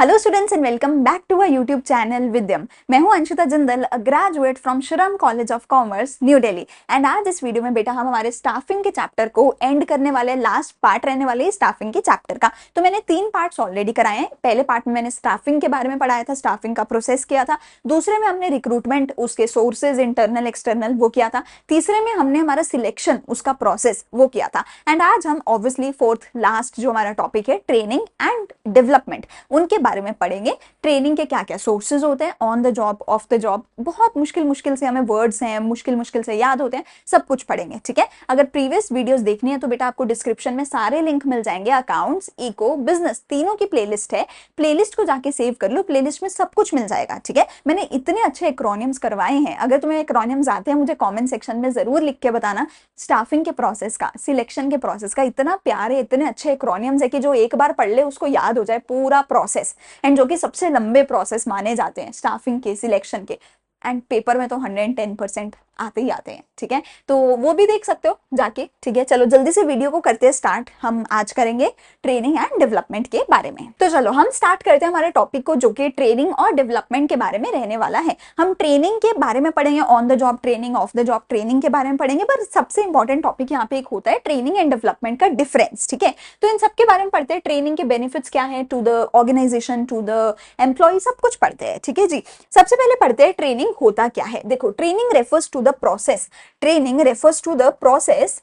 Hello students and welcome back to our YouTube channel Vidyam. मैं हूं Anshita Jindal, a graduate from Shriram College of Commerce New Delhi. And आज इस video में बेटा हम हमारे स्टाफिंग के चैप्टर को एंड करने वाले, लास्ट पार्ट रहने वाले स्टाफिंग के चैप्टर का। तो मैंने 3 पार्ट्स ऑलरेडी कराए हैं। पहले पार्ट में मैंने स्टाफिंग के बारे में पढ़ाया था, स्टाफिंग का प्रोसेस किया था। दूसरे में हमने रिक्रूटमेंट, उसके सोर्सेज इंटरनल एक्सटर्नल वो किया था। तीसरे में हमने हमारा सिलेक्शन, उसका प्रोसेस वो किया था। एंड आज हम ऑब्वियसली फोर्थ लास्ट जो हमारा टॉपिक है ट्रेनिंग एंड डेवलपमेंट, उनके बारे में पढ़ेंगे। ट्रेनिंग के क्या क्या सोर्सेज होते हैं, on the job, of the job, बहुत मुश्किल से हमें वर्ड्स हैं, मुश्किल से याद होते हैं, सब कुछ पढ़ेंगे। ठीक है, अगर प्रीवियस वीडियोस देखनी है तो बेटा आपको डिस्क्रिप्शन में सारे लिंक मिल जाएंगे। अकाउंट्स, इको, बिजनेस, तीनों की प्लेलिस्ट है। प्लेलिस्ट को जाके सेव कर लो, प्लेलिस्ट में सब कुछ मिल जाएगा। ठीक है, मैंने इतने अच्छे एक्रोनियम्स करवाए हैं। अगर तुम्हें एक्रोनियम्स आते हैं मुझे कॉमेंट सेक्शन में जरूर लिख के बताना। स्टाफिंग के प्रोसेस का, सिलेक्शन के प्रोसेस का इतना प्यारे, इतने अच्छे एक्रोनियम्स है कि जो एक बार पढ़ ले उसको याद हो जाए पूरा प्रोसेस। एंड जो कि सबसे लंबे प्रोसेस माने जाते हैं स्टाफिंग के, सिलेक्शन के। एंड पेपर में तो 110% आते ही आते हैं। ठीक है, तो वो भी देख सकते हो जाके। ठीक है, चलो जल्दी से वीडियो को करते हैं स्टार्ट। हम आज करेंगे ट्रेनिंग एंड डेवलपमेंट के बारे में। तो चलो हम स्टार्ट करते हैं हमारे टॉपिक को, जो कि ट्रेनिंग और डेवलपमेंट के बारे में रहने वाला है। हम ट्रेनिंग के बारे में पढ़ेंगे, on the job training, of the job training के बारे में पढ़ेंगे। पर सबसे इंपॉर्टेंट टॉपिक यहाँ पे एक होता है ट्रेनिंग एंड डेवलपमेंट का डिफरेंस। ठीक है, तो इन सबके बारे में पढ़ते हैं। ट्रेनिंग के बेनिफिट्स क्या है to the organisation, to the employee, सब कुछ पढ़ते हैं। ठीक है जी, सबसे पहले पढ़ते हैं ट्रेनिंग होता क्या है। देखो, training refers to the process, training refers to the process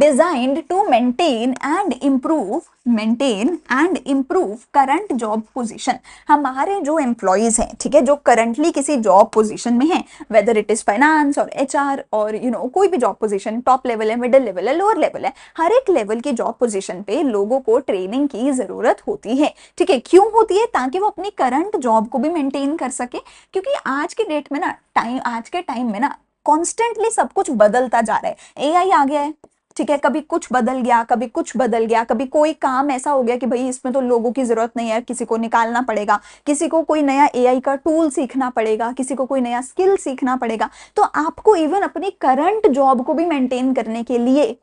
designed to maintain and improve current job position। हमारे जो एम्प्लॉयज हैं, ठीक है, जो करंटली किसी जॉब पोजीशन में हैं, वेदर इट इज फाइनेंस और एचआर और कोई भी जॉब पोजीशन, टॉप लेवल है, मिडिल लेवल है, लोअर लेवल है, हर एक लेवल की जॉब पोजीशन पे लोगों को ट्रेनिंग की जरूरत होती है। ठीक है, क्यों होती है? ताकि वो अपनी करंट जॉब को भी मेंटेन कर सके। क्योंकि आज के डेट में ना, आज के टाइम में ना कॉन्स्टेंटली सब कुछ बदलता जा रहा है। एआई आ गया है, ठीक है, कभी कुछ बदल गया, कभी कुछ बदल गया, कभी कोई काम ऐसा हो गया कि भाई इसमें तो लोगों की जरूरत नहीं है, किसी को निकालना पड़ेगा, किसी को कोई नया एआई का टूल सीखना पड़ेगा, किसी को कोई नया स्किल सीखना पड़ेगा। तो आपको इवन अपनी करंट जॉब को भी मेंटेन करने के लिए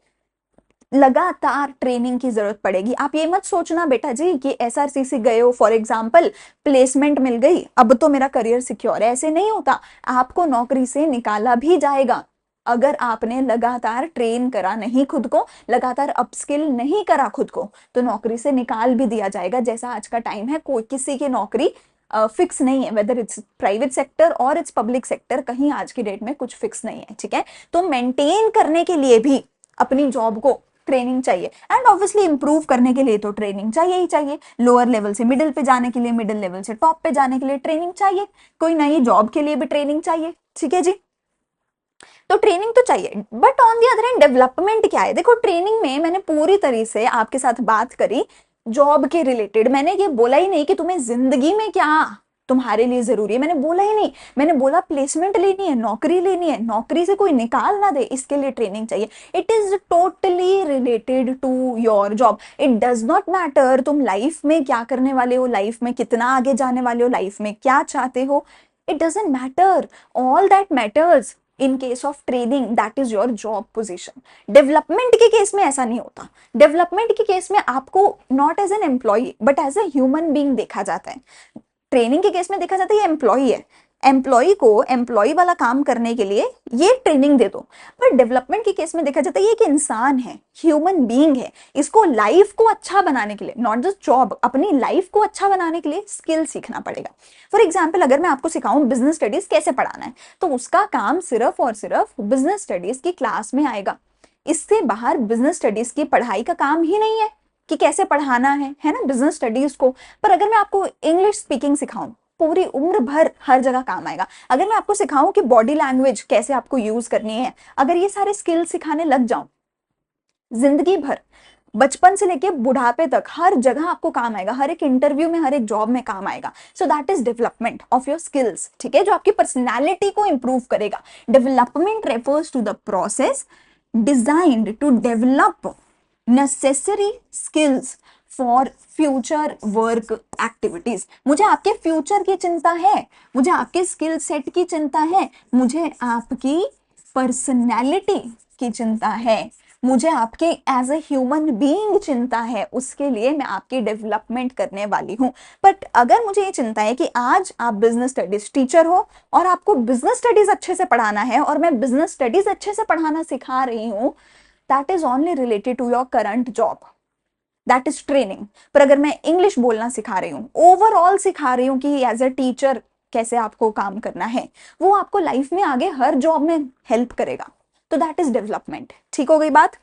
लगातार ट्रेनिंग की जरूरत पड़ेगी। आप ये मत सोचना बेटा जी कि एसआरसीसी गए हो, फॉर एग्जांपल प्लेसमेंट मिल गई, अब तो मेरा करियर सिक्योर है। ऐसे नहीं होता, आपको नौकरी से निकाला भी जाएगा अगर आपने लगातार ट्रेन करा नहीं खुद को, लगातार अपस्किल नहीं करा खुद को, तो नौकरी से निकाल भी दिया जाएगा। जैसा आज का टाइम है, कोई किसी की नौकरी फिक्स नहीं है, वेदर इट्स प्राइवेट सेक्टर और इट्स पब्लिक सेक्टर, कहीं आज की डेट में कुछ फिक्स नहीं है। ठीक है, तो मेंटेन करने के लिए भी अपनी जॉब को ट्रेनिंग चाहिए, एंड ऑब्वियसली इंप्रूव करने के लिए तो ट्रेनिंग चाहिए ही चाहिए। लोअर लेवल से मिडिल पे जाने के लिए, मिडिल लेवल से टॉप पे जाने के लिए ट्रेनिंग चाहिए, कोई नई जॉब के लिए भी ट्रेनिंग चाहिए। ठीक है जी, तो ट्रेनिंग तो चाहिए। But on the other hand development क्या है? देखो, ट्रेनिंग में मैंने पूरी तरह से आपके साथ बात करी जॉब के रिलेटेड। मैंने ये बोला ही नहीं कि तुम्हें जिंदगी में क्या तुम्हारे लिए जरूरी है, मैंने बोला ही नहीं। मैंने बोला प्लेसमेंट लेनी है, नौकरी लेनी है, नौकरी से कोई निकाल ना दे, इसके लिए ट्रेनिंग चाहिए। It is totally related to your job. It does not matter तुम लाइफ में क्या करने वाले हो, लाइफ में कितना आगे जाने वाले हो, लाइफ में क्या चाहते हो। It doesn't matter. All that matters in case of training, that is your job position. Development के केस में ऐसा नहीं होता। डेवलपमेंट के केस में आपको not as an employee but as a human being देखा जाता है। ट्रेनिंग के केस में देखा जाता है ये एम्प्लॉय है, एम्प्लॉय को एम्प्लॉय वाला काम करने के लिए ये ट्रेनिंग दे दो। पर डेवलपमेंट के केस में देखा जाता है ये एक इंसान है, ह्यूमन बीइंग है, इसको लाइफ को अच्छा बनाने के लिए, नॉट जस्ट जॉब, अपनी लाइफ को अच्छा बनाने के लिए स्किल सीखना पड़ेगा। फॉर एग्जाम्पल, अगर मैं आपको सिखाऊं बिजनेस स्टडीज कैसे पढ़ाना है, तो उसका काम सिर्फ और सिर्फ बिजनेस स्टडीज की क्लास में आएगा। इससे बाहर बिजनेस स्टडीज की पढ़ाई का काम ही नहीं है कि कैसे पढ़ाना है ना बिजनेस स्टडीज को। पर अगर मैं आपको इंग्लिश स्पीकिंग सिखाऊं, पूरी उम्र भर हर जगह काम आएगा। अगर मैं आपको सिखाऊं कि बॉडी लैंग्वेज कैसे आपको यूज करनी है, अगर ये सारे स्किल सिखाने लग जाऊं, जिंदगी भर, बचपन से लेके बुढ़ापे तक हर जगह आपको काम आएगा, हर एक इंटरव्यू में, हर एक जॉब में काम आएगा। So that is development of your skills. ठीक है, जो आपकी पर्सनैलिटी को इंप्रूव करेगा। Development refers to the process designed to develop necessary skills for future work activities. मुझे आपके फ्यूचर की चिंता है, मुझे आपके स्किल सेट की चिंता है, मुझे आपकी पर्सनैलिटी की चिंता है। मुझे आपके एज ए ह्यूमन बीइंग चिंता है, उसके लिए मैं आपकी डेवलपमेंट करने वाली हूँ। बट अगर मुझे ये चिंता है कि आज आप बिजनेस स्टडीज टीचर हो और आपको बिजनेस स्टडीज अच्छे से पढ़ाना है और मैं बिजनेस स्टडीज अच्छे से पढ़ाना सिखा रही हूँ, that is only related to your current job, that is training. पर अगर मैं इंग्लिश बोलना सिखा रही हूँ, ओवरऑल सिखा रही हूँ कि एज ए टीचर कैसे आपको काम करना है, वो आपको लाइफ में आगे हर जॉब में हेल्प करेगा, तो दैट इज डेवलपमेंट। ठीक हो गई बात?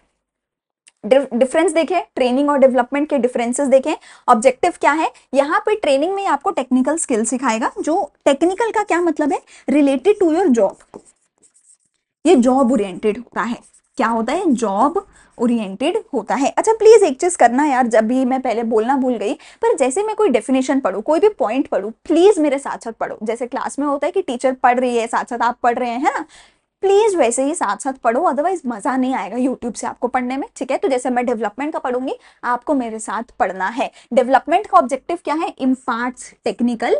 डिफरेंस देखें, ट्रेनिंग और डेवलपमेंट के डिफरेंसेस देखें। ऑब्जेक्टिव क्या है यहाँ पे? ट्रेनिंग में आपको टेक्निकल स्किल सिखाएगा, जो टेक्निकल का क्या मतलब है? रिलेटेड टू योर जॉब, ये जॉब ओरिएंटेड होता है। क्या होता है? जॉब ओरिएंटेड होता है। अच्छा प्लीज एक चीज करना यार, जब भी मैं पहले बोलना भूल गई, पर जैसे मैं कोई डेफिनेशन पढ़ूं, कोई भी पॉइंट पढ़ूं, प्लीज मेरे साथ साथ पढ़ो। जैसे क्लास में होता है कि टीचर पढ़ रही है, साथ साथ आप पढ़ रहे हैं, है ना? प्लीज वैसे ही साथ साथ पढ़ो, अदरवाइज मजा नहीं आएगा यूट्यूब से आपको पढ़ने में। ठीक है, तो जैसे मैं डेवलपमेंट का पढ़ूंगी, आपको मेरे साथ पढ़ना है। डेवलपमेंट का ऑब्जेक्टिव क्या है? Imparts technical,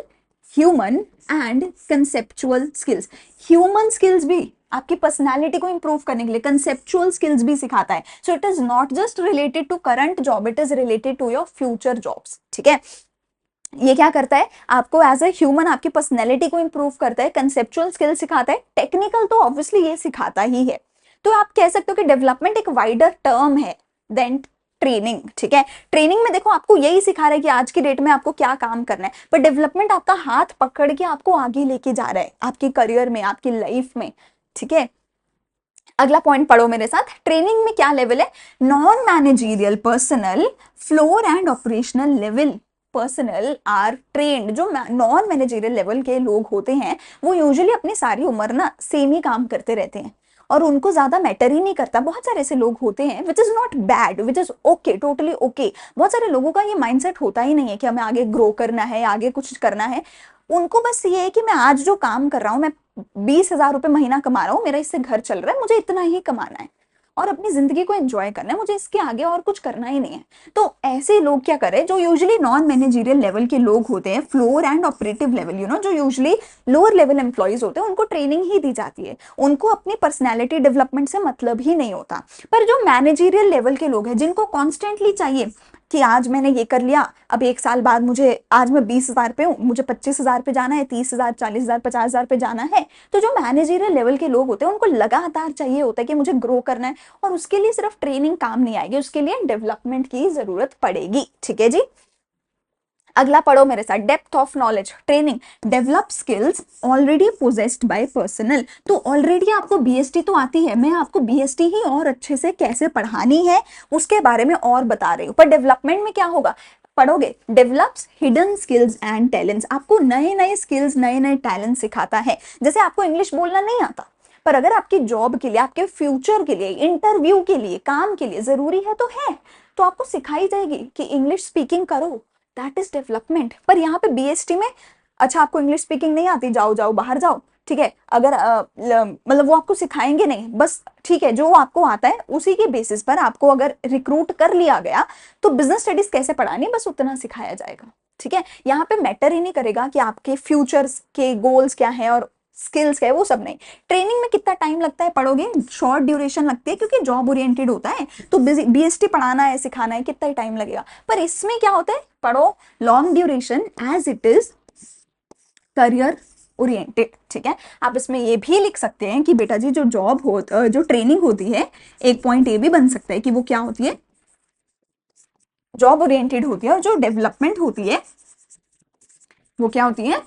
human and conceptual skills. Human skills भी आपकी पर्सनालिटी को इंप्रूव करने के लिए, कंसेप्चुअल स्किल्स भी सिखाता है। So it is not just related to current job, it is related to your future jobs. ठीक है, ये क्या करता है? आपको एज ए ह्यूमन आपकी पर्सनैलिटी को इंप्रूव करता है, कंसेप्चुअल स्किल सिखाता है, टेक्निकल तो ऑब्वियसली ये सिखाता ही है। तो आप कह सकते हो कि डेवलपमेंट एक वाइडर टर्म है देन ट्रेनिंग। ठीक है, ट्रेनिंग में देखो आपको यही सिखा रहा है कि आज की डेट में आपको क्या काम करना है, पर डेवलपमेंट आपका हाथ पकड़ के आपको आगे लेके जा रहा है आपकी करियर में, आपकी लाइफ में। ठीक है, अगला पॉइंट पढ़ो मेरे साथ। ट्रेनिंग में क्या लेवल है? Non managerial personnel, floor and operational level personnel are trained. जो नॉन मैनेजरियल लेवल के लोग होते हैं, वो यूजुअली अपनी सारी उम्र ना सेम ही काम करते रहते हैं और उनको ज्यादा मैटर ही नहीं करता। बहुत सारे ऐसे लोग होते हैं, which is not bad, which is okay, totally okay. बहुत सारे लोगों का ये माइंडसेट होता ही नहीं है कि हमें आगे ग्रो करना है, आगे कुछ करना है। उनको बस ये है कि मैं आज जो काम कर रहा हूँ, मैं 20,000 रुपए महीना कमा रहा हूँ, मेरा इससे घर चल रहा है, मुझे इतना ही कमाना है और अपनी जिंदगी को एंजॉय करना है, मुझे इसके आगे और कुछ करना ही नहीं है। तो ऐसे लोग क्या करें, जो यूजुअली नॉन मैनेजरियल लेवल के लोग होते हैं, फ्लोर एंड ऑपरेटिव लेवल, जो यूजुअली लोअर लेवल एम्प्लॉइज होते हैं, उनको ट्रेनिंग ही दी जाती है, उनको अपनी पर्सनैलिटी डेवलपमेंट से मतलब ही नहीं होता। पर जो मैनेजरियल लेवल के लोग हैं, जिनको कॉन्स्टेंटली चाहिए कि आज मैंने ये कर लिया, अब 1 साल बाद मुझे, आज मैं 20,000 पे हूँ, मुझे 25,000 पे जाना है, 30,000, 40,000, 50,000 पे जाना है। तो जो मैनेजरियल लेवल के लोग होते हैं, उनको लगातार चाहिए होता है कि मुझे ग्रो करना है, और उसके लिए सिर्फ ट्रेनिंग काम नहीं आएगी, उसके लिए डेवलपमेंट की जरूरत पड़ेगी। ठीक है जी, अगला पढ़ो मेरे साथ। Depth of knowledge, training develop skills already possessed by personal. तो ऑलरेडी आपको बीएसटी तो आती है, मैं आपको बीएसटी ही और अच्छे से कैसे पढ़ानी है उसके बारे में और बता रही हूँ। पर डेवलपमेंट में क्या होगा, पढ़ोगे, develops hidden skills and talents, आपको नए नए स्किल्स, नए नए टैलेंट सिखाता है। जैसे आपको इंग्लिश बोलना नहीं आता, पर अगर आपकी जॉब के लिए, आपके फ्यूचर के लिए, इंटरव्यू के लिए, काम के लिए जरूरी है तो आपको सिखाई जाएगी कि इंग्लिश स्पीकिंग करो, दैट इज डेवलपमेंट। पर यहाँ पे बीएसटी में, अच्छा आपको इंग्लिश स्पीकिंग नहीं आती, जाओ जाओ बाहर जाओ। ठीक है, अगर मतलब वो आपको सिखाएंगे नहीं, बस ठीक है, जो आपको आता है उसी के बेसिस पर आपको अगर रिक्रूट कर लिया गया, तो बिजनेस स्टडीज कैसे पढ़ानी, बस उतना सिखाया जाएगा। ठीक है, यहाँ पे मैटर ही नहीं करेगा कि आपके फ्यूचर्स के गोल्स क्या है और स्किल्स क्या है, वो सब नहीं। ट्रेनिंग में कितना टाइम लगता है, पढ़ोगे, शॉर्ट ड्यूरेशन लगती है क्योंकि जॉब ओरिएंटेड होता है, तो बीएसटी पढ़ाना है, सिखाना है, कितना ही टाइम लगेगा। पर इसमें क्या होता है, पढ़ो, long duration as it is career oriented. ठीक है, आप इसमें ये भी लिख सकते हैं कि बेटा जी, जो ट्रेनिंग होती है, एक पॉइंट ये भी बन सकता है कि वो क्या होती है, जॉब ओरिएंटेड होती है, और जो डेवलपमेंट होती है वो क्या होती है,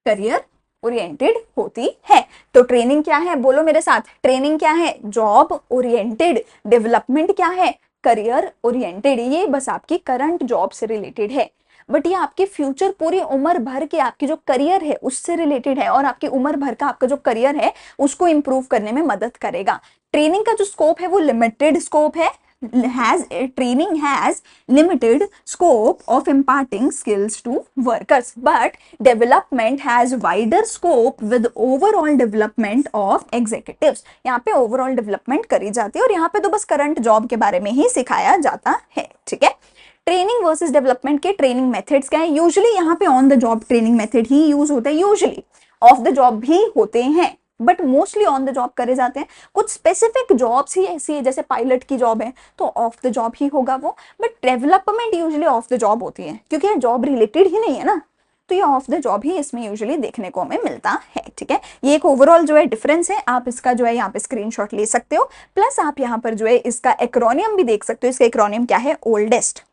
करियर ओरिएंटेड होती है। तो ट्रेनिंग क्या है, बोलो मेरे साथ, ट्रेनिंग क्या है, जॉब ओरिएंटेड, डेवलपमेंट क्या है, करियर ओरिएंटेड। ये बस आपकी करंट जॉब से रिलेटेड है, बट ये आपके फ्यूचर, पूरी उम्र भर के आपकी जो करियर है उससे रिलेटेड है, और आपकी उम्र भर का आपका जो करियर है उसको इंप्रूव करने में मदद करेगा। ट्रेनिंग का जो स्कोप है वो लिमिटेड स्कोप है, training has limited scope of imparting skills to workers, but development has wider scope with overall development of executives। यहाँ पे overall development करी जाती है, और यहाँ पे तो बस करंट जॉब के बारे में ही सिखाया जाता है। ठीक है, ट्रेनिंग वर्सेस डेवलपमेंट के ट्रेनिंग मेथड्स क्या है, यूजुअली यहाँ पे on the job training method he use होता है, यूजुअली ऑफ द जॉब भी होते हैं, but mostly on the job करे जाते हैं। कुछ स्पेसिफिक जॉब्स ही ऐसी है, जैसे पायलट की जॉब है तो ऑफ द जॉब ही होगा वो, but development usually of the job होती है, क्योंकि ये जॉब रिलेटेड ही नहीं है ना, तो ये ऑफ द जॉब ही इसमें यूजुअली देखने को हमें मिलता है। ठीक है, ये एक ओवरऑल जो है डिफरेंस है, आप इसका जो है यहाँ पे स्क्रीनशॉट ले सकते हो, प्लस आप यहाँ पर जो है इसका एक्रोनियम भी देख सकते हो। इसका एक्रोनियम क्या है? ओल्डेस्ट।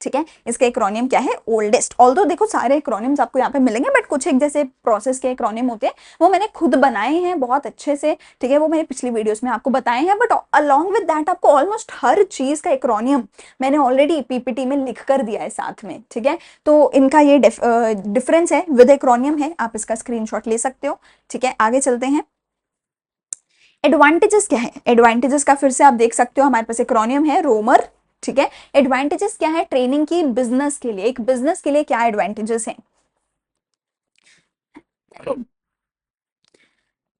ठीक है, इसका एक्रोनियम क्या है? ओल्डेस्ट। ऑल्दो देखो सारे एक्रोनियम्स आपको यहाँ पे मिलेंगे, बट कुछ एक जैसे प्रोसेस के एक्रोनियम होते हैं वो मैंने खुद बनाए हैं बहुत अच्छे से। ठीक है, वो मैंने पिछली वीडियोस में आपको बताए हैं, बट अलॉन्ग विद दैट आपको ऑलमोस्ट हर चीज का एक्रोनियम मैंने ऑलरेडी पीपीटी में लिख कर दिया है साथ में। ठीक है, तो इनका ये डिफरेंस है, विद एक्रोनियम है, आप इसका स्क्रीनशॉट ले सकते हो। ठीक है, आगे चलते हैं। एडवांटेजेस क्या है? एडवांटेजेस का फिर से आप देख सकते हो, हमारे पास एक्रोनियम है रोमर। ठीक है, एडवांटेजेस क्या है ट्रेनिंग की बिजनेस के लिए? एक बिजनेस के लिए क्या एडवांटेजेस हैं?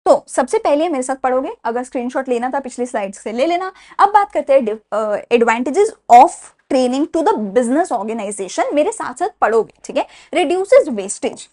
तो सबसे पहले मेरे साथ पढ़ोगे, अगर स्क्रीनशॉट लेना था पिछली स्लाइड से ले लेना। अब बात करते हैं advantages of training to the business organisation, मेरे साथ साथ पढ़ोगे। ठीक है, reduces wastage.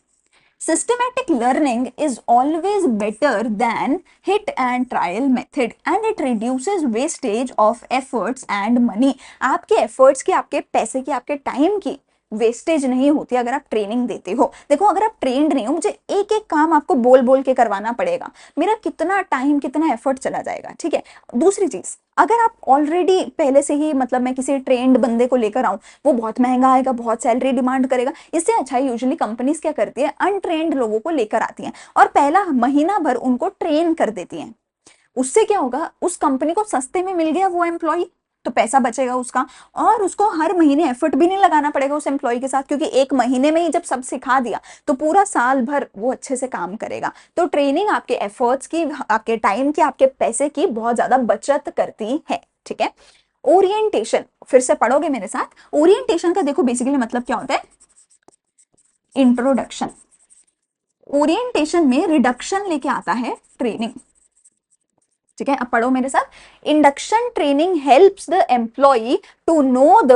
Systematic learning is always better than hit and trial method and it reduces wastage of efforts and money। आपके efforts की, आपके पैसे की, आपके टाइम की वेस्टेज नहीं होती अगर आप ट्रेनिंग देते हो। देखो अगर आप ट्रेंड नहीं हो, मुझे एक एक काम आपको बोल बोल के करवाना पड़ेगा, मेरा कितना टाइम कितना एफर्ट चला जाएगा। ठीक है, दूसरी चीज, अगर आप ऑलरेडी पहले से ही मतलब मैं किसी ट्रेंड बंदे को लेकर आऊं, वो बहुत महंगा आएगा, बहुत सैलरी डिमांड करेगा, इससे अच्छा यूजुअली कंपनीज क्या करती है, अनट्रेंड लोगों को लेकर आती हैं और पहला महीना भर उनको ट्रेन कर देती हैं। उससे क्या होगा, उस कंपनी को सस्ते में मिल गया वो एम्प्लॉय, तो पैसा बचेगा उसका, और उसको हर महीने एफर्ट भी नहीं लगाना पड़ेगा उस एम्प्लॉय के साथ, क्योंकि एक महीने में ही जब सब सिखा दिया तो पूरा साल भर वो अच्छे से काम करेगा। तो ट्रेनिंग आपके एफर्ट्स की, आपके टाइम की, आपके पैसे की बहुत ज्यादा बचत करती है। ठीक है, ओरिएंटेशन फिर से पढ़ोगे मेरे साथ। ओरिएंटेशन का देखो बेसिकली मतलब क्या होता है, इंट्रोडक्शन। ओरिएंटेशन में रिडक्शन लेके आता है ट्रेनिंग। ठीक है, अब पढ़ो मेरे साथ। Induction training helps the employ to know the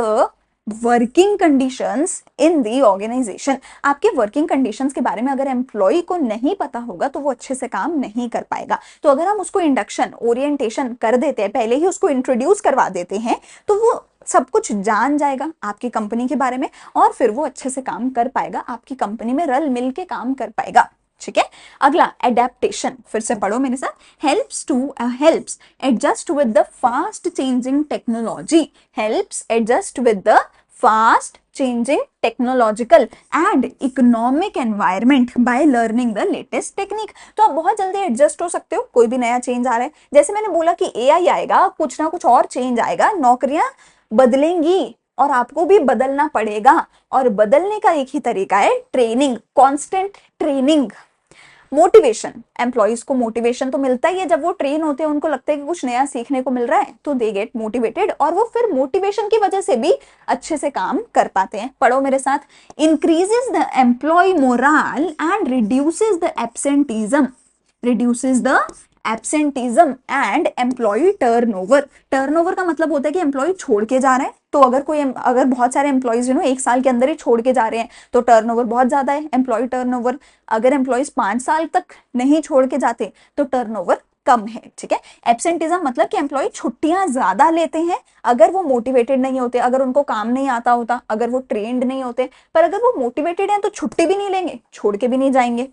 working conditions in the organisation. आपके वर्किंग कंडीशंस के बारे में अगर एम्प्लॉय को नहीं पता होगा तो वो अच्छे से काम नहीं कर पाएगा। तो अगर हम उसको इंडक्शन ओरिएंटेशन कर देते हैं, पहले ही उसको इंट्रोड्यूस करवा देते हैं, तो वो सब कुछ जान जाएगा आपकी कंपनी के बारे में, और फिर वो अच्छे से काम कर पाएगा, आपकी कंपनी में रल मिल के काम कर पाएगा। ठीक है, अगला एडेप्टेशन, फिर से पढ़ो मेरे साथ। Helps adjust with the fast changing technology. Helps adjust with the fast changing technological and economic environment by learning the latest technique. तो आप बहुत जल्दी एडजस्ट हो सकते हो, कोई भी नया चेंज आ रहा है, जैसे मैंने बोला कि एआई आएगा, कुछ ना कुछ और चेंज आएगा, नौकरियां बदलेंगी और आपको भी बदलना पड़ेगा, और बदलने का एक ही तरीका है training, constant training. Motivation, employees को मोटिवेशन तो मिलता ही है, जब वो ट्रेन होते हैं उनको लगता है कि कुछ नया सीखने को मिल रहा है, तो दे गेट मोटिवेटेड, और वो फिर मोटिवेशन की वजह से भी अच्छे से काम कर पाते हैं। पढ़ो मेरे साथ। Increases the employ moral and reduces the absenteeism. Reduces the absenteeism and employ turnover. Turnover का मतलब होता है कि एम्प्लॉय छोड़ के जा रहे हैं, तो अगर बहुत सारे एम्प्लॉयज एक साल के अंदर ही छोड़ के जा रहे हैं तो टर्नओवर बहुत ज्यादा है, एम्प्लॉय टर्नओवर। अगर एम्प्लॉयज 5 साल तक नहीं छोड़ के जाते तो टर्नओवर कम है। ठीक है, एब्सेंटिज्म मतलब कि एम्प्लॉय छुट्टियां ज्यादा लेते हैं अगर वो मोटिवेटेड नहीं होते, अगर उनको काम नहीं आता होता, अगर वो ट्रेंड नहीं होते, पर अगर वो मोटिवेटेड हैं तो छुट्टी भी नहीं लेंगे, छोड़ के भी नहीं जाएंगे।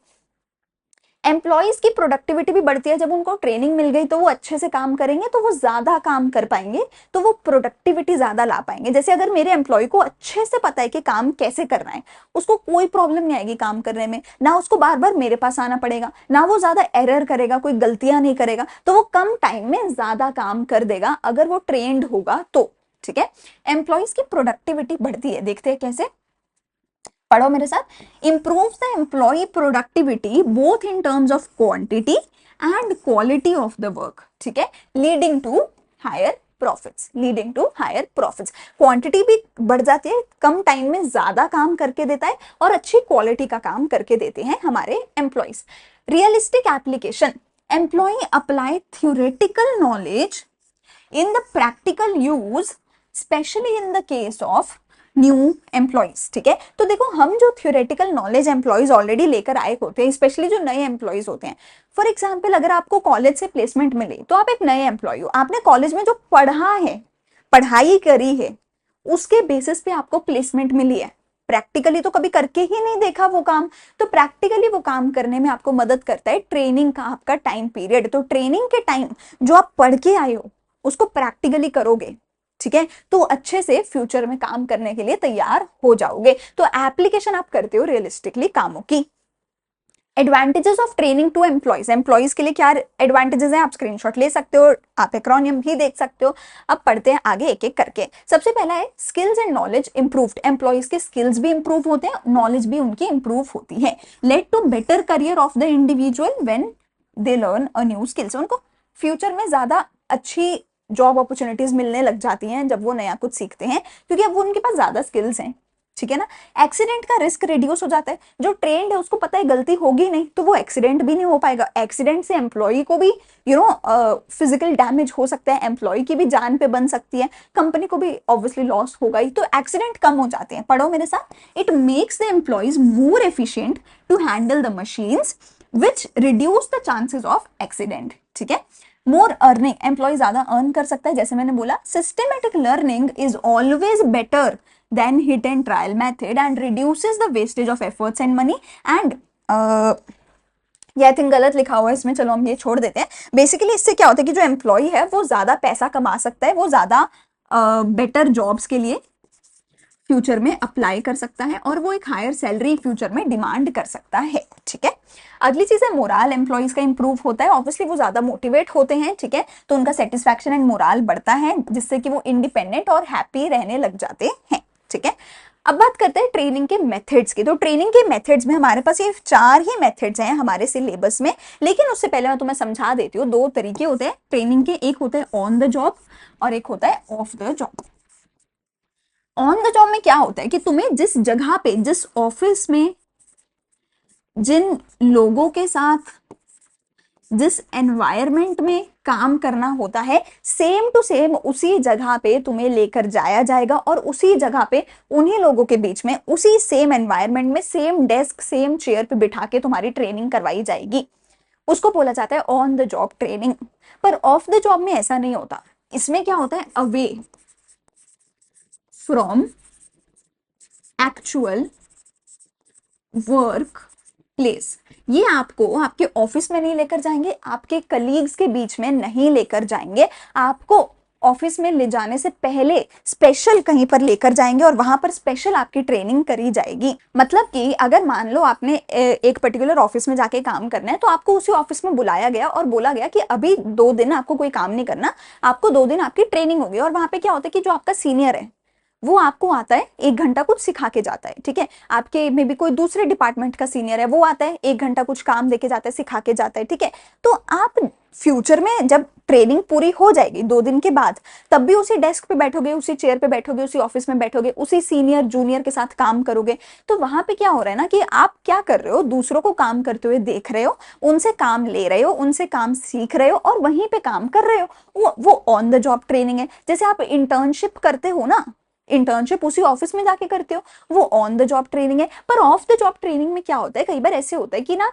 एम्प्लॉयज की प्रोडक्टिविटी भी बढ़ती है, जब उनको ट्रेनिंग मिल गई तो वो अच्छे से काम करेंगे, तो वो ज्यादा काम कर पाएंगे, तो वो प्रोडक्टिविटी ज्यादा ला पाएंगे। जैसे अगर मेरे एम्प्लॉय को अच्छे से पता है कि काम कैसे करना है, उसको कोई प्रॉब्लम नहीं आएगी काम करने में, ना उसको बार बार मेरे पास आना पड़ेगा, ना वो ज्यादा एरर करेगा, कोई गलतियां नहीं करेगा, तो वो कम टाइम में ज्यादा काम कर देगा अगर वो ट्रेंड होगा तो। ठीक है, एम्प्लॉयज की प्रोडक्टिविटी बढ़ती है, देखते हैं कैसे, पढ़ो मेरे साथ। Improves the employ productivity both in terms of quantity and quality of the work. ठीक है, leading to higher profits. Leading to higher profits, quantity भी बढ़ जाती है, कम टाइम में ज्यादा काम करके देता है, और अच्छी क्वालिटी का काम करके देते हैं हमारे employees. Realistic application, employ apply theoretical knowledge in the practical use, especially in the case of new employees, ठीक है। तो देखो हम जो थ्योरेटिकल नॉलेज एम्प्लॉयज ऑलरेडी लेकर आए होते हैं, स्पेशली जो नए एम्प्लॉयज होते हैं, फॉर एग्जाम्पल अगर आपको कॉलेज से प्लेसमेंट मिले तो आप एक नए एम्प्लॉय हो, आपने कॉलेज में जो पढ़ा है, पढ़ाई करी है, उसके बेसिस पे आपको प्लेसमेंट मिली है। प्रैक्टिकली तो कभी करके ही नहीं देखा वो काम, तो प्रैक्टिकली वो काम करने में आपको मदद करता है ट्रेनिंग का आपका टाइम पीरियड। तो ट्रेनिंग के टाइम जो आप पढ़ के आए हो उसको प्रैक्टिकली करोगे, ठीक है, तो अच्छे से फ्यूचर में काम करने के लिए तैयार हो जाओगे। तो एप्लीकेशन आप करते हो रियलिस्टिकली कामों की। Advantages of training to employees, employees के लिए क्या एडवांटेजेस हैं, आप स्क्रीनशॉट ले सकते हो, आप एक्रोनियम भी देख सकते हो। अब पढ़ते हैं आगे एक एक करके। सबसे पहला है skills and knowledge improved, employees के स्किल्स भी इंप्रूव होते हैं, नॉलेज भी उनकी इंप्रूव होती है। Led to better career of the individual when they learn a new skills, उनको फ्यूचर में ज्यादा अच्छी जॉब अपॉर्चुनिटीज मिलने लग जाती हैं जब वो नया कुछ सीखते हैं, क्योंकि अब वो उनके पास ज्यादा स्किल्स हैं, ठीक है ना। एक्सीडेंट का रिस्क रिड्यूस हो जाता है, जो ट्रेंड है उसको पता है गलती होगी नहीं, तो वो एक्सीडेंट भी नहीं हो पाएगा। एक्सीडेंट से एम्प्लॉय को भी फिजिकल डैमेज हो सकता है, एम्प्लॉय की भी जान पे बन सकती है, कंपनी को भी ऑब्वियसली लॉस होगा ही, तो एक्सीडेंट कम हो जाते हैं। पढ़ो मेरे साथ, it makes the employees more efficient to handle the machines which reduce the chances of accident, ठीक है। मोर अर्निंग, एम्प्लॉय ज्यादा अर्न कर सकता है, जैसे मैंने बोला systematic learning is always better than hit and trial method and reduces the wastage of efforts and money and ये आई थिंक गलत लिखा हुआ है इसमें, चलो हम ये छोड़ देते हैं। बेसिकली इससे क्या होता है कि जो एम्प्लॉय है वो ज्यादा पैसा कमा सकता है, वो ज्यादा बेटर जॉब्स के लिए फ्यूचर में अप्लाई कर सकता है और वो एक हायर सैलरी फ्यूचर में डिमांड कर सकता है, ठीक है। अगली चीज है मोराल, एम्प्लॉइज का इंप्रूव होता है, ऑब्वियसली वो ज्यादा मोटिवेट होते हैं, ठीक है, तो उनका सेटिस्फैक्शन एंड मोराल बढ़ता है, जिससे कि वो इंडिपेंडेंट और हैप्पी रहने लग जाते हैं, ठीक है। अब बात करते हैं ट्रेनिंग के मेथड्स की। तो ट्रेनिंग के मेथड्स में हमारे पास ये 4 ही मेथड्स हैं हमारे सिलेबस में, लेकिन उससे पहले मैं तुम्हें समझा देती हूँ। 2 तरीके होते हैं ट्रेनिंग के, एक होता है ऑन द जॉब और एक होता है of the job. On the job में क्या होता है कि तुम्हें जिस जगह पे, जिस ऑफिस में, जिन लोगों के साथ, जिस एनवायरमेंट में काम करना होता है, सेम टू सेम उसी जगह पे तुम्हें लेकर जाया जाएगा और उसी जगह पे उन्हीं लोगों के बीच में, उसी सेम एनवायरमेंट में, सेम डेस्क सेम चेयर पे बिठा के तुम्हारी ट्रेनिंग करवाई जाएगी। उसको बोला जाता है ऑन द जॉब ट्रेनिंग। पर ऑफ द जॉब में ऐसा नहीं होता, इसमें क्या होता है, away from actual work place. ये आपको आपके ऑफिस में नहीं लेकर जाएंगे, आपके कलीग्स के बीच में नहीं लेकर जाएंगे, आपको ऑफिस में ले जाने से पहले स्पेशल कहीं पर लेकर जाएंगे और वहां पर स्पेशल आपकी ट्रेनिंग करी जाएगी। मतलब कि अगर मान लो आपने एक पर्टिकुलर ऑफिस में जाके काम करना है, तो आपको उसी ऑफिस में बुलाया गया और बोला गया कि अभी 2 दिन आपको कोई काम नहीं करना, आपको 2 दिन आपकी ट्रेनिंग होगी। और वहां पे क्या होता है कि जो आपका सीनियर है वो आपको आता है 1 घंटा कुछ सिखा के जाता है, ठीक है। आपके में भी कोई दूसरे डिपार्टमेंट का सीनियर है, वो आता है 1 घंटा कुछ काम देके जाता है, सिखा के जाता है, ठीक है। तो आप फ्यूचर में जब ट्रेनिंग पूरी हो जाएगी 2 दिन के बाद, तब भी उसी डेस्क पे बैठोगे, उसी चेयर पे बैठोगे, उसी ऑफिस में बैठोगे, उसी सीनियर जूनियर के साथ काम करोगे। तो वहां पे क्या हो रहा है ना कि आप क्या कर रहे हो, दूसरों को काम करते हुए देख रहे हो, उनसे काम ले रहे हो, उनसे काम सीख रहे हो और वहीं पे काम कर रहे हो। वो ऑन द जॉब ट्रेनिंग है। जैसे आप इंटर्नशिप करते हो ना, इंटर्नशिप उसी ऑफिस में जाके करते हो, वो ऑन द जॉब ट्रेनिंग है। पर ऑफ द जॉब ट्रेनिंग में क्या होता है, कई बार ऐसे होता है कि ना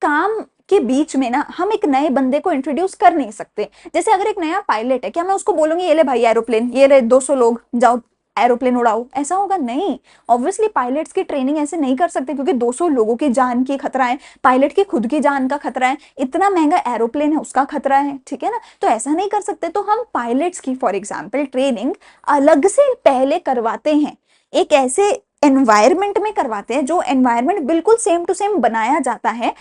काम के बीच में ना हम एक नए बंदे को इंट्रोड्यूस कर नहीं सकते। जैसे अगर एक नया पायलट है, क्या मैं उसको बोलूंगी ये ले भाई एरोप्लेन, ये रहे 200 लोग जाओ एरोप्लेन उड़ाओ, ऐसा होगा नहीं। ऑब्वियसली पायलट्स की ट्रेनिंग ऐसे नहीं कर सकते, क्योंकि 200 लोगों की जान की खतरा है, पायलट की खुद की जान का खतरा है, इतना महंगा एरोप्लेन है उसका खतरा है, ठीक है ना। तो ऐसा नहीं कर सकते। तो हम पायलट्स की फॉर एग्जाम्पल ट्रेनिंग अलग से पहले करवाते हैं, एक ऐसे एनवायरमेंट में करवाते हैं जो एनवायरमेंट बिल्कुल सेम टू सेम बनाया जाता है,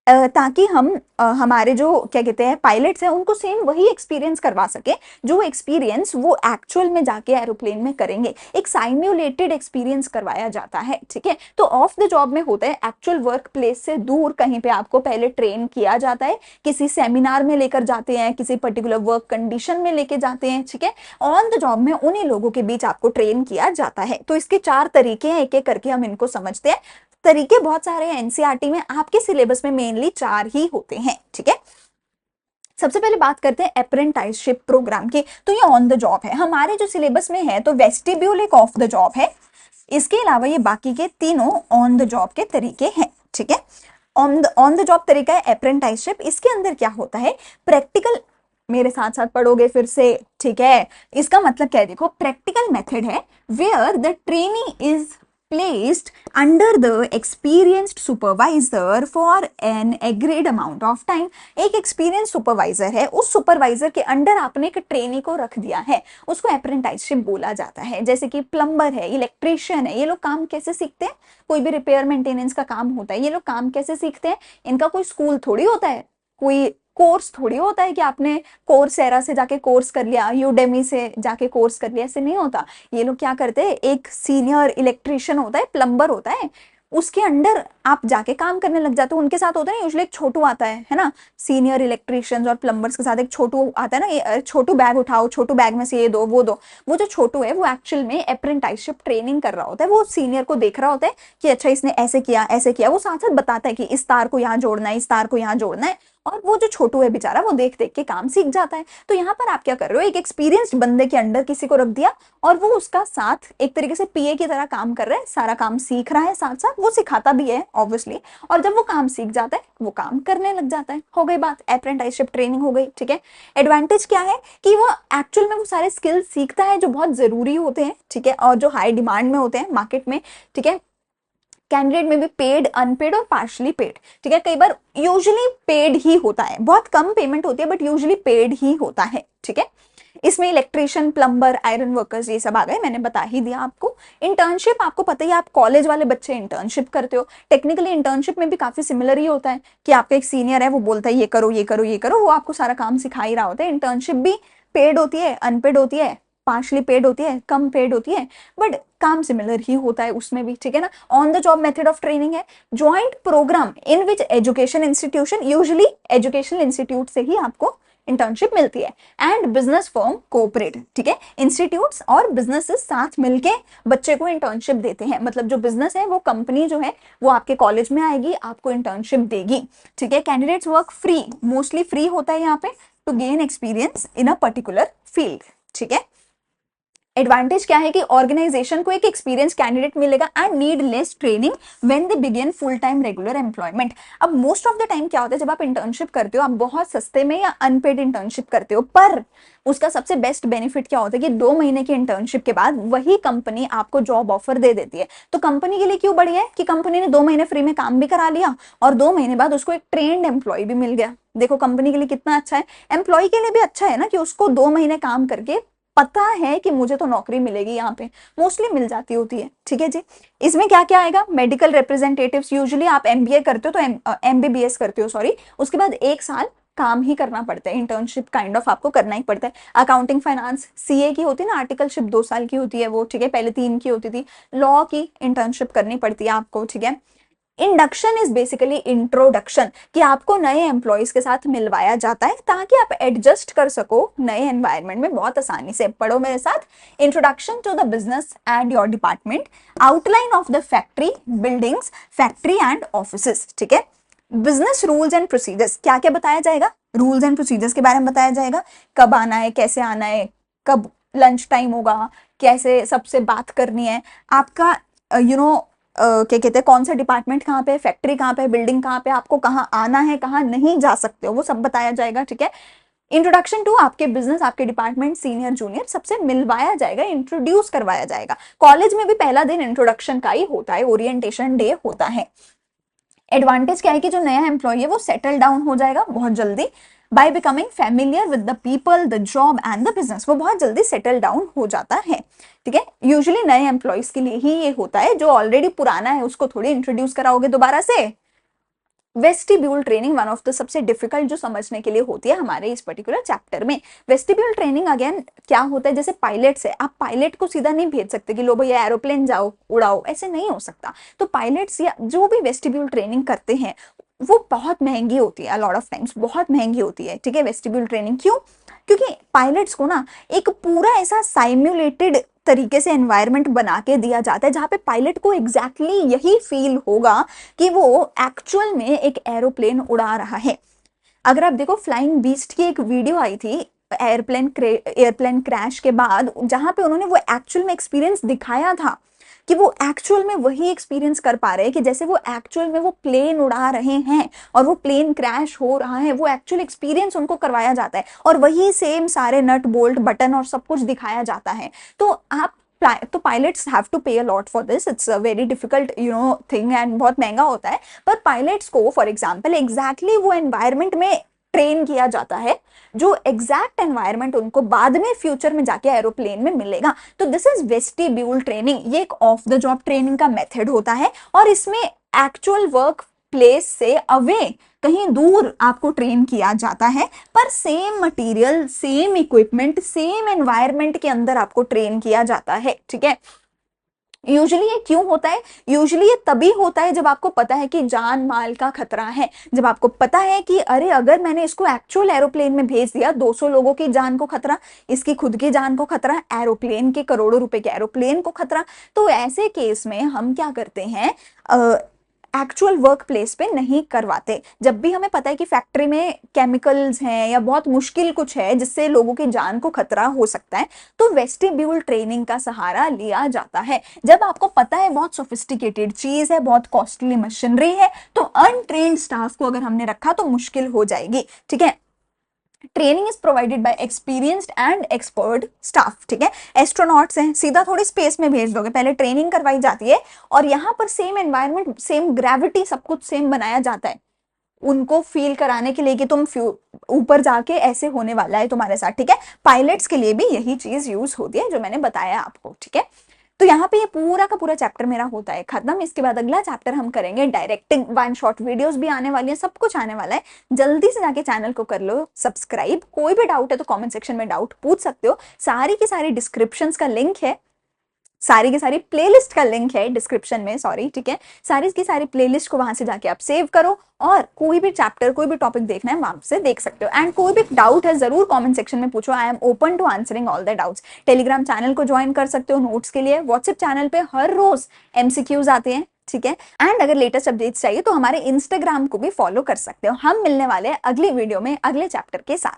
ताकि हम हमारे जो क्या कहते हैं पायलट्स हैं उनको सेम वही एक्सपीरियंस करवा सके जो एक्सपीरियंस वो एक्चुअल में जाके एरोप्लेन में करेंगे। एक साइम्युलेटेड एक्सपीरियंस करवाया जाता है, ठीक है। तो ऑफ द जॉब में होता है एक्चुअल वर्क प्लेस से दूर कहीं पे आपको पहले ट्रेन किया जाता है, किसी सेमिनार में लेकर जाते हैं, किसी पर्टिकुलर वर्क कंडीशन में लेके जाते हैं, ठीक है। ऑन द जॉब में उन्हीं लोगों के बीच आपको ट्रेन किया जाता है। तो इसके 4 तरीके हैं, एक एक करके हम इनको समझते हैं। तरीके बहुत सारे हैं एनसीईआरटी में, आपके सिलेबस में मेनली 4 ही होते हैं, ठीक है। सबसे पहले बात करते हैं अप्रेंटिसशिप प्रोग्राम की। तो ये ऑन द जॉब है, हमारे जो सिलेबस में है। तो वेस्टिब्यूल एक ऑफ द जॉब है, इसके अलावा ये बाकी के तीनों ऑन द जॉब के तरीके हैं, ठीक है। ऑन द जॉब तरीका है अप्रेंटिसशिप। इसके अंदर क्या होता है, प्रैक्टिकल, मेरे साथ साथ पढ़ोगे फिर से, ठीक है। इसका मतलब क्या है, देखो प्रैक्टिकल मेथड है where the trainee is placed under the experienced supervisor for an agreed amount of time। एक एक्सपीरियंस सुपरवाइजर है, उस सुपरवाइजर के अंडर आपने एक ट्रेनी को रख दिया है, उसको अप्रेंटिसशिप बोला जाता है। जैसे कि प्लम्बर है, इलेक्ट्रीशियन है, ये लोग काम कैसे सीखते हैं, कोई भी रिपेयर मेंटेनेंस का काम होता है, ये लोग काम कैसे सीखते हैं, इनका कोई स्कूल थोड़ी होता है, कोई कोर्स थोड़ी होता है कि आपने कोर्सेरा से जाके कोर्स कर लिया, यूडेमी से जाके कोर्स कर लिया, ऐसे नहीं होता। ये लोग क्या करते हैं, एक सीनियर इलेक्ट्रिशियन होता है, प्लम्बर होता है, उसके अंडर आप जाके काम करने लग जाते हो। उनके साथ होता है ना यूजुअली एक छोटू आता है ना, सीनियर इलेक्ट्रिशियंस और प्लम्बर्स के साथ एक छोटू आता है ना, ये छोटू बैग उठाओ, छोटू बैग में से ये दो वो दो। वो जो छोटू है वो एक्चुअल में अप्रेंटिसशिप ट्रेनिंग कर रहा होता है, वो सीनियर को देख रहा होता है कि अच्छा इसने ऐसे किया ऐसे किया, वो साथ साथ बताता है कि इस तार को यहाँ जोड़ना है, इस तार को यहाँ जोड़ना है, और वो जो छोटू है बेचारा वो देख देख के काम सीख जाता है। तो यहाँ पर आप क्या कर रहे हो, एक एक्सपीरियंस्ड बंदे के अंडर किसी को रख दिया और वो उसका साथ एक तरीके से पीए की तरह काम कर रहा है, सारा काम सीख रहा है, साथ साथ वो सिखाता भी है ऑब्वियसली, और जब वो काम सीख जाता है वो काम करने लग जाता है। हो गई बात, अप्रेंटिसशिप ट्रेनिंग हो गई, ठीक है। एडवांटेज क्या है कि वो एक्चुअल में वो सारे स्किल्स सीखता है जो बहुत जरूरी होते हैं, ठीक है, और जो हाई डिमांड में होते हैं मार्केट में, ठीक है। कैंडिडेट में भी पेड, अनपेड और पार्शली पेड, ठीक है। कई बार यूजुअली पेड ही होता है, बहुत कम पेमेंट होती है बट यूजुअली पेड ही होता है, ठीक है। इसमें इलेक्ट्रिशियन, प्लम्बर, आयरन वर्कर्स ये सब आ गए, मैंने बता ही दिया आपको। इंटर्नशिप आपको पता ही, आप कॉलेज वाले बच्चे इंटर्नशिप करते हो, टेक्निकली इंटर्नशिप में भी काफी सिमिलर ही होता है कि आपका एक सीनियर है वो बोलता है ये करो ये करो ये करो, वो आपको सारा काम सिखा ही रहा होता है। इंटर्नशिप भी पेड होती है, अनपेड होती है, पार्शली पेड होती है, कम पेड होती है, बट काम सिमिलर ही होता है उसमें भी, ठीक है ना। On the job method of training है, joint program in which education institution, usually educational institute से ही आपको इंटर्नशिप मिलती है, एंड बिजनेस फर्म कोऑपरेट, ठीक है। इंस्टीट्यूट्स और बिजनेसेस साथ मिलके बच्चे को इंटर्नशिप देते हैं, मतलब जो बिजनेस है वो कंपनी जो है वो आपके कॉलेज में आएगी, आपको इंटर्नशिप देगी, ठीक है। Candidates work free, mostly free होता है यहाँ पे, to gain experience in a particular field, ठीक है। एडवांटेज क्या है कि ऑर्गेनाइजेशन को एक एक्सपीरियंस कैंडिडेट मिलेगा and need less training when they begin full time regular employment. अब मोस्ट ऑफ द टाइम क्या होता है, जब आप इंटर्नशिप करते हो आप बहुत सस्ते में या अनपेड इंटर्नशिप करते हो, पर उसका सबसे बेस्ट बेनिफिट क्या होता है कि 2 महीने की इंटर्नशिप के बाद वही कंपनी आपको जॉब ऑफर दे देती है। तो कंपनी के लिए क्यों बढ़िया है कि कंपनी ने 2 महीने फ्री में काम भी करा लिया और 2 महीने बाद उसको एक ट्रेंड एम्प्लॉय भी मिल गया। देखो कंपनी के लिए कितना अच्छा है, एम्प्लॉय के लिए भी अच्छा है ना कि उसको 2 महीने काम करके पता है कि मुझे तो नौकरी मिलेगी, यहाँ पे मोस्टली मिल जाती होती है, ठीक है जी। इसमें क्या क्या आएगा, मेडिकल रिप्रेजेंटेटिव्स, यूजुअली आप एमबीए करते हो तो एमबीबीएस करते हो सॉरी, उसके बाद 1 साल काम ही करना पड़ता है, इंटर्नशिप काइंड ऑफ आपको करना ही पड़ता है। अकाउंटिंग, फाइनेंस, सीए की होती है ना आर्टिकलशिप, 2 साल की होती है वो, ठीक है, पहले 3 की होती थी। लॉ की इंटर्नशिप करनी पड़ती है आपको, ठीक है। इंडक्शन इज बेसिकली इंट्रोडक्शन, कि आपको नए एम्प्लॉयज के साथ मिलवाया जाता है ताकि आप एडजस्ट कर सको नए एनवायरनमेंट में बहुत आसानी से। पढ़ो मेरे साथ, introduction to the business and your department, outline of the factory, buildings, factory and offices, ठीक है। बिजनेस रूल्स एंड प्रोसीजर्स, क्या क्या बताया जाएगा, रूल्स एंड प्रोसीजर्स के बारे में बताया जाएगा, कब आना है, कैसे आना है, कब लंच टाइम होगा, कैसे सबसे बात करनी है, आपका क्या कहते हैं कौन सा डिपार्टमेंट कहाँ पे, फैक्ट्री कहाँ पे, बिल्डिंग कहाँ पे, आपको कहाँ आना है, कहाँ नहीं जा सकते हो, वो सब बताया जाएगा, ठीक है। इंट्रोडक्शन टू आपके बिजनेस, आपके डिपार्टमेंट, सीनियर जूनियर सबसे मिलवाया जाएगा, इंट्रोड्यूस करवाया जाएगा। कॉलेज में भी पहला दिन इंट्रोडक्शन का ही होता है, ओरिएंटेशन डे होता है। एडवांटेज क्या है कि जो नया एम्प्लॉय है वो सेटल डाउन हो जाएगा बहुत जल्दी, by becoming familiar with the people, the job and the business, वो बहुत जल्दी सेटल डाउन हो जाता है, ठीक है। यूजुअली नए एम्प्लॉयज के लिए ही ये होता है, जो ऑलरेडी पुराना है उसको थोड़ी इंट्रोड्यूस कराओगे दोबारा से। Vestibule training one of the सबसे डिफिकल्ट जो समझने के लिए होती है हमारे इस पर्टिकुलर चैप्टर में। वेस्टिब्यूल ट्रेनिंग अगेन क्या होता है, जैसे पायलट से आप पायलट को सीधा नहीं भेज सकते कि लो भैया एरोप्लेन जाओ उड़ाओ, ऐसे नहीं हो सकता। तो पायलट्स या जो भी वेस्टिब्यूल ट्रेनिंग करते हैं वो बहुत महंगी होती है, लॉट ऑफ टाइम्स बहुत महंगी होती है, ठीक है। वेस्टिब्यूल ट्रेनिंग क्यों, क्योंकि पायलट्स को ना एक पूरा ऐसा साइम्युलेटेड तरीके से एनवायरनमेंट बना के दिया जाता है जहां पे पायलट को एग्जैक्टली यही फील होगा कि वो एक्चुअल में एक एरोप्लेन उड़ा रहा है। अगर आप देखो फ्लाइंग बीस्ट की एक वीडियो आई थी एयरप्लेन क्रैश के बाद, जहां पे उन्होंने वो एक्चुअल में एक्सपीरियंस दिखाया था, कि वो एक्चुअल में वही एक्सपीरियंस कर पा रहे हैं कि जैसे वो एक्चुअल में वो प्लेन उड़ा रहे हैं और वो प्लेन क्रैश हो रहा है, वो एक्चुअल एक्सपीरियंस उनको करवाया जाता है और वही सेम सारे नट बोल्ट बटन और सब कुछ दिखाया जाता है। तो आप तो पायलट्स हैव टू पे a lot for this, it's a very difficult thing and बहुत महंगा होता है। पर पायलट्स को फॉर एग्जाम्पल एग्जैक्टली वो एनवायरमेंट में ट्रेन किया जाता है जो एग्जैक्ट एनवायरमेंट उनको बाद में फ्यूचर में जाके एरोप्लेन में मिलेगा। तो दिस इज वेस्टिब्यूल ट्रेनिंग, ये एक ऑफ द जॉब ट्रेनिंग का मेथड होता है और इसमें एक्चुअल वर्क प्लेस से अवे कहीं दूर आपको ट्रेन किया जाता है, पर same material, same equipment, same environment के अंदर आपको ट्रेन किया जाता है। ठीक है, यूजुअली ये क्यों होता है? यूजुअली ये तभी होता है जब आपको पता है कि जान माल का खतरा है, जब आपको पता है कि अरे अगर मैंने इसको एक्चुअल एरोप्लेन में भेज दिया, 200 लोगों की जान को खतरा, इसकी खुद की जान को खतरा, एरोप्लेन के करोड़ों रुपए के एरोप्लेन को खतरा। तो ऐसे केस में हम क्या करते हैं, एक्चुअल वर्क प्लेस पे नहीं करवाते। जब भी हमें पता है कि फैक्ट्री में केमिकल्स हैं या बहुत मुश्किल कुछ है जिससे लोगों की जान को खतरा हो सकता है, तो वेस्टिब्यूल ट्रेनिंग का सहारा लिया जाता है। जब आपको पता है बहुत सोफिस्टिकेटेड चीज है, बहुत कॉस्टली मशीनरी है, तो अनट्रेन्ड स्टाफ को अगर हमने रखा तो मुश्किल हो जाएगी। ठीक है, training is provided by experienced and expert staff. ठीक है, एस्ट्रोनॉट्स हैं, सीधा थोड़ी स्पेस में भेज दोगे, पहले ट्रेनिंग करवाई जाती है और यहाँ पर सेम एनवायरनमेंट, सेम ग्रेविटी, सब कुछ सेम बनाया जाता है उनको फील कराने के लिए कि तुम ऊपर जाके ऐसे होने वाला है तुम्हारे साथ। ठीक है, पायलट्स के लिए भी यही चीज यूज होती है जो मैंने बताया आपको। ठीक है, तो यहाँ पे ये पूरा का पूरा चैप्टर मेरा होता है खत्म। इसके बाद अगला चैप्टर हम करेंगे डायरेक्टिंग, वन शॉट वीडियोस भी आने वाली है, सब कुछ आने वाला है। जल्दी से जाके चैनल को कर लो सब्सक्राइब। कोई भी डाउट है तो कमेंट सेक्शन में डाउट पूछ सकते हो। सारी की सारी डिस्क्रिप्शंस का लिंक है, सारी की सारी प्लेलिस्ट का लिंक है डिस्क्रिप्शन में, सॉरी। ठीक है, सारी की सारी प्लेलिस्ट को वहां से जाके आप सेव करो और कोई भी चैप्टर, कोई भी टॉपिक देखना है वहां से देख सकते हो। एंड कोई भी डाउट है जरूर कमेंट सेक्शन में पूछो, I am open to answering all the doubts. Telegram channel को ज्वाइन कर सकते हो नोट्स के लिए। व्हाट्सएप चैनल पे हर रोज एमसीक्यूज आते हैं। ठीक है, एंड अगर लेटेस्ट अपडेट्स चाहिए तो हमारे इंस्टाग्राम को भी फॉलो कर सकते हो। हम मिलने वाले हैं अगली वीडियो में अगले चैप्टर के साथ।